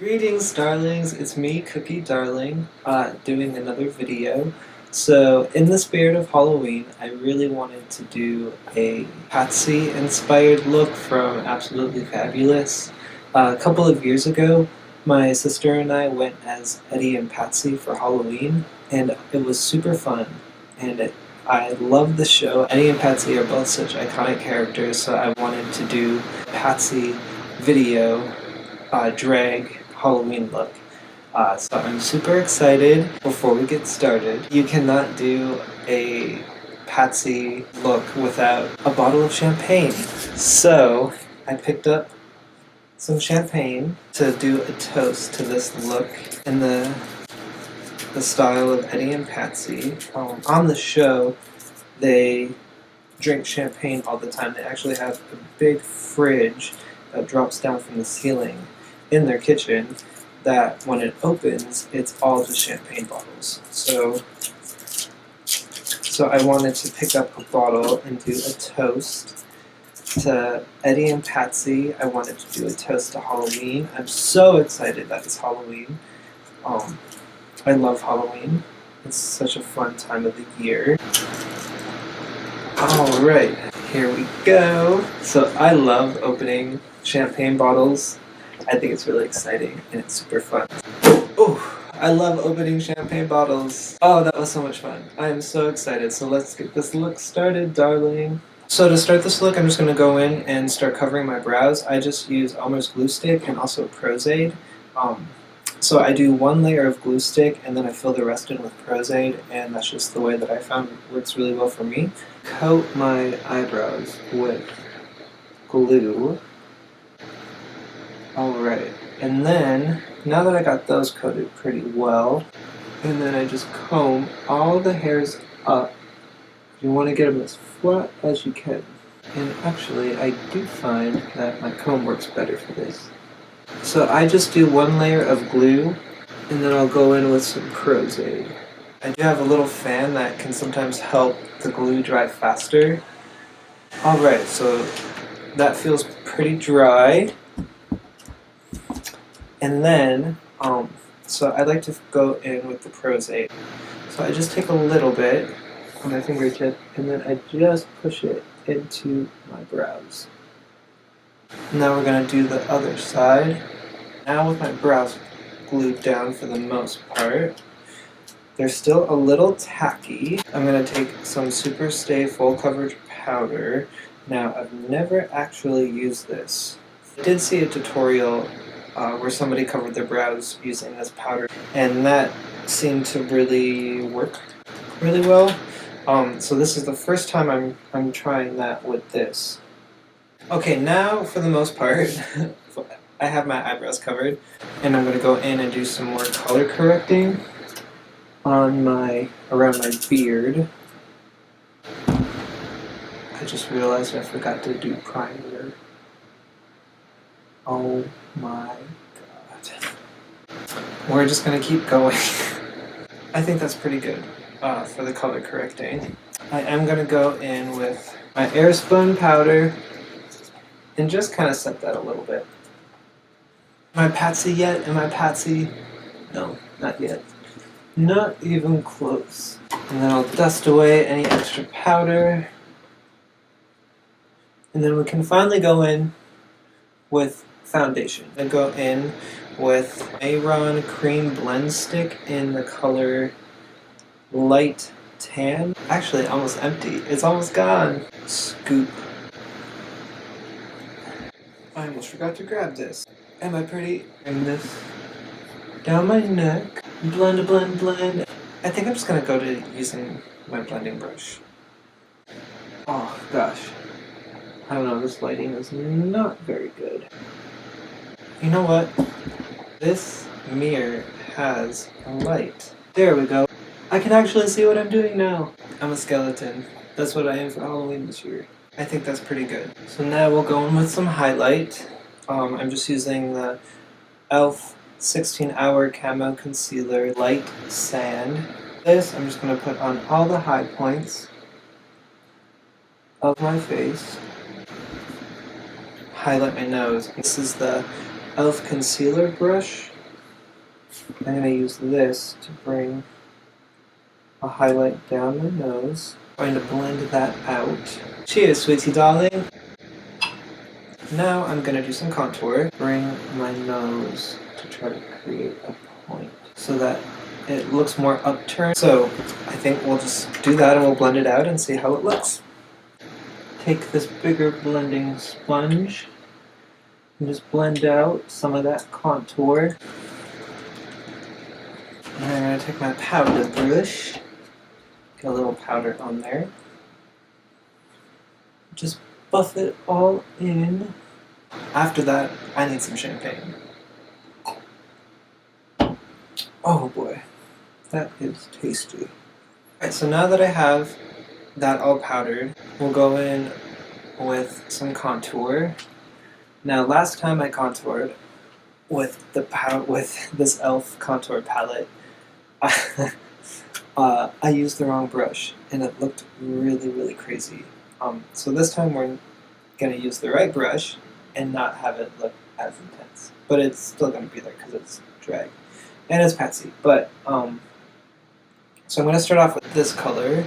Greetings, darlings. It's me, Cookie Darling, doing another video. So, in the spirit of Halloween, I really wanted to do a Patsy-inspired look from Absolutely Fabulous. A couple of years ago, my sister and I went as Eddie and Patsy for Halloween, and it was super fun. I love the show. Eddie and Patsy are both such iconic characters, so I wanted to do Patsy video drag Halloween look. So I'm super excited. Before we get started, you cannot do a Patsy look without a bottle of champagne. So I picked up some champagne to do a toast to this look in the style of Eddie and Patsy. On the show, they drink champagne all the time. They actually have a big fridge that drops down from the ceiling in their kitchen that when it opens, it's all just champagne bottles. So I wanted to pick up a bottle and do a toast to Eddie and Patsy. I wanted to do a toast to Halloween. I'm so excited that it's Halloween. I love Halloween. It's such a fun time of the year. Alright, here we go. So I love opening champagne bottles. I think it's really exciting and it's super fun. Oh, I love opening champagne bottles. Oh, that was so much fun. I am so excited. So let's get this look started, darling. So to start this look, I'm just going to go in and start covering my brows. I just use Elmer's glue stick and also Prozaid. So I do one layer of glue stick and then I fill the rest in with Prozaid, and that's just the way that I found works really well for me. Coat my eyebrows with glue. Alright, and then, now that I got those coated pretty well, and then I just comb all the hairs up. You want to get them as flat as you can. And actually, I do find that my comb works better for this. So I just do one layer of glue, and then I'll go in with some Prozaid. I do have a little fan that can sometimes help the glue dry faster. Alright, so that feels pretty dry. And then, so I like to go in with the Prozaid. So I just take a little bit on my fingertip, and then I just push it into my brows. Now we're going to do the other side. Now with my brows glued down for the most part, they're still a little tacky. I'm going to take some Super Stay Full Coverage Powder. Now, I've never actually used this. I did see a tutorial where somebody covered their brows using this powder, and that seemed to really work really well. So this is the first time I'm trying that with this. Okay, now for the most part, I have my eyebrows covered, and I'm going to go in and do some more color correcting on around my beard. I just realized I forgot to do primer. Oh my god. We're just gonna keep going. I think that's pretty good for the color correcting. I am gonna go in with my Airspun powder and just kind of set that a little bit. Am I Patsy yet? Am I Patsy? No, not yet. Not even close. And then I'll dust away any extra powder. And then we can finally go in with foundation. I go in with Aeron Cream Blend Stick in the color Light Tan. Actually, almost empty. It's almost gone. Scoop. I almost forgot to grab this. Am I pretty? Bring this down my neck. Blend, blend, blend. I think I'm just gonna go to using my blending brush. Oh gosh. I don't know, this lighting is not very good. You know what? This mirror has a light. There we go. I can actually see what I'm doing now. I'm a skeleton. That's what I am for Halloween this year. I think that's pretty good. So now we'll go in with some highlight. I'm just using the e.l.f. 16-Hour Camo Concealer Light Sand. This I'm just going to put on all the high points of my face. Highlight my nose. This is the e.l.f. concealer brush. I'm going to use this to bring a highlight down my nose. I'm going to blend that out. Cheers, sweetie darling. Now I'm going to do some contour. Bring my nose to try to create a point so that it looks more upturned. So I think we'll just do that and we'll blend it out and see how it looks. Take this bigger blending sponge and just blend out some of that contour. And I'm going to take my powder brush, get a little powder on there. Just buff it all in. After that, I need some champagne. Oh boy, that is tasty. Alright, so now that I have that all powdered, we'll go in with some contour. Now last time I contoured with this e.l.f. contour palette, I used the wrong brush and it looked really, really crazy. So this time we're going to use the right brush and not have it look as intense. But it's still going to be there because it's drag. And it's Patsy. But, so I'm going to start off with this color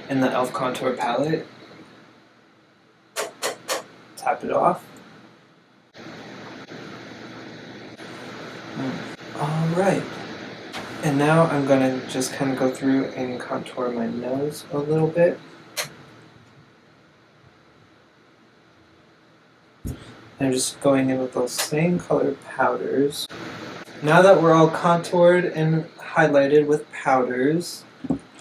in the e.l.f. contour palette. Tap it off. Alright. And now I'm going to just kind of go through and contour my nose a little bit. And I'm just going in with those same color powders. Now that we're all contoured and highlighted with powders,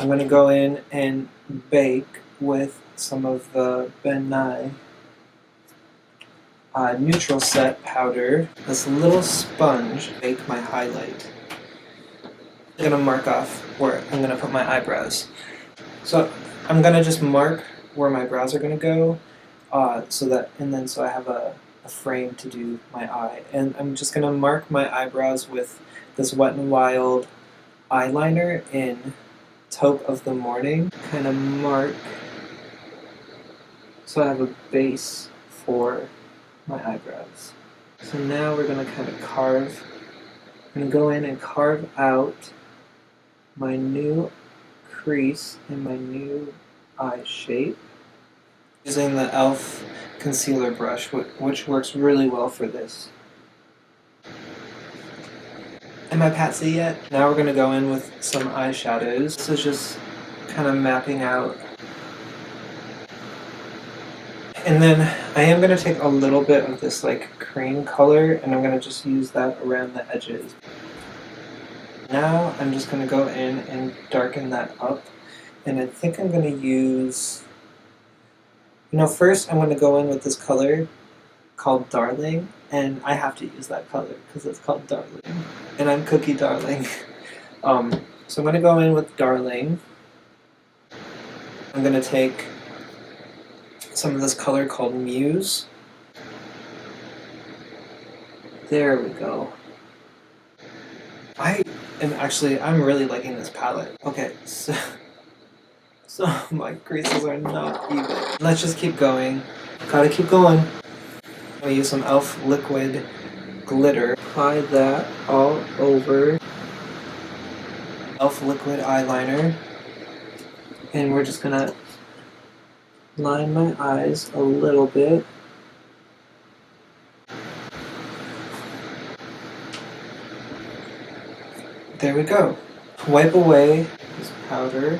I'm going to go in and bake with some of the Ben Nye neutral set powder. This little sponge, bake my highlight. I'm going to mark off where I'm going to put my eyebrows. So I'm going to just mark where my brows are going to go, so I have a frame to do my eye. And I'm just going to mark my eyebrows with this Wet n Wild eyeliner in Taupe of the Morning. Kind of mark so I have a base for my eyebrows. So now we're going to kind of carve. I'm going to go in and carve out my new crease and my new eye shape using the e.l.f. concealer brush, which works really well for this. Am I Patsy yet? Now we're going to go in with some eyeshadows. This is just kind of mapping out. And then I am going to take a little bit of this like cream color and I'm going to just use that around the edges. Now I'm just going to go in and darken that up. And I think I'm going to use... first I'm going to go in with this color called Darling, and I have to use that color because it's called Darling, and I'm Cookie Darling. So I'm going to go in with Darling. I'm going to take some of this color called Muse. There we go. I'm really liking this palette. Okay, so my creases are not even. Let's just keep going. Gotta keep going. I'm gonna use some e.l.f. liquid glitter. Apply that all over e.l.f. liquid eyeliner. And we're just gonna line my eyes a little bit. There we go. Wipe away this powder.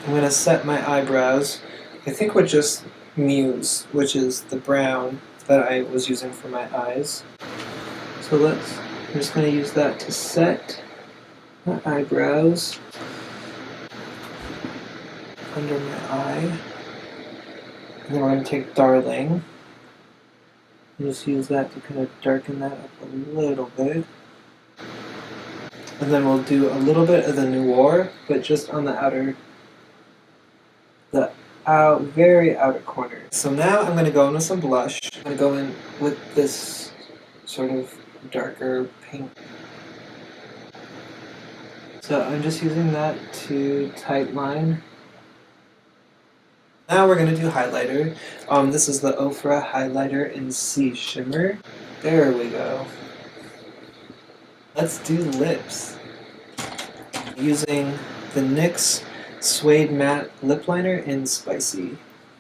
I'm going to set my eyebrows, I think with just Muse, which is the brown that I was using for my eyes. So I'm just going to use that to set my eyebrows under my eye. And then we're going to take Darling and just use that to kind of darken that up a little bit. And then we'll do a little bit of the Noir, but just on the very outer corner. So now I'm going to go in with some blush. I'm going to go in with this sort of darker pink. So I'm just using that to tightline. Now we're going to do highlighter. This is the Ofra highlighter in C Shimmer. There we go. Let's do lips. Using the NYX Suede Matte Lip Liner in Spicy.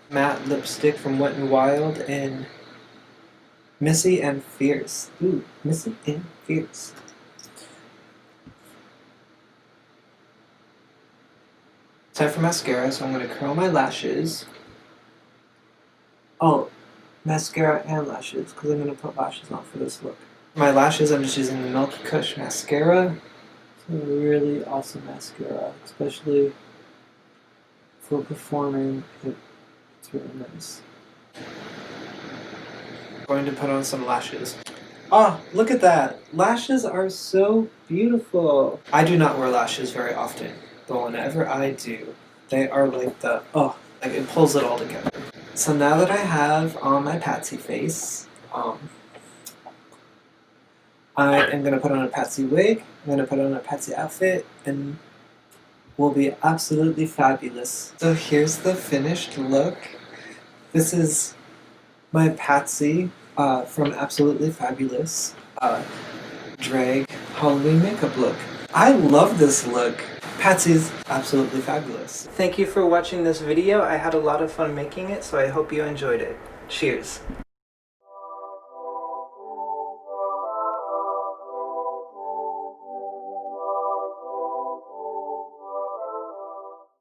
Matte lipstick from Wet n Wild in Missy and Fierce. Ooh, Missy and Fierce. Time for mascara, so I'm going to curl my lashes. Oh, mascara and lashes, because I'm going to put lashes on for this look. For my lashes, I'm just using the Milk Kush mascara. It's a really awesome mascara, especially for performing. It's really nice. I'm going to put on some lashes. Oh, look at that! Lashes are so beautiful! I do not wear lashes very often, but whenever I do, they are like like it pulls it all together. So now that I have on my Patsy face, I am going to put on a Patsy wig, I'm going to put on a Patsy outfit, and we'll be absolutely fabulous. So here's the finished look. This is my Patsy from Absolutely Fabulous drag Halloween makeup look. I love this look. Patsy's Absolutely Fabulous. Thank you for watching this video. I had a lot of fun making it, so I hope you enjoyed it. Cheers.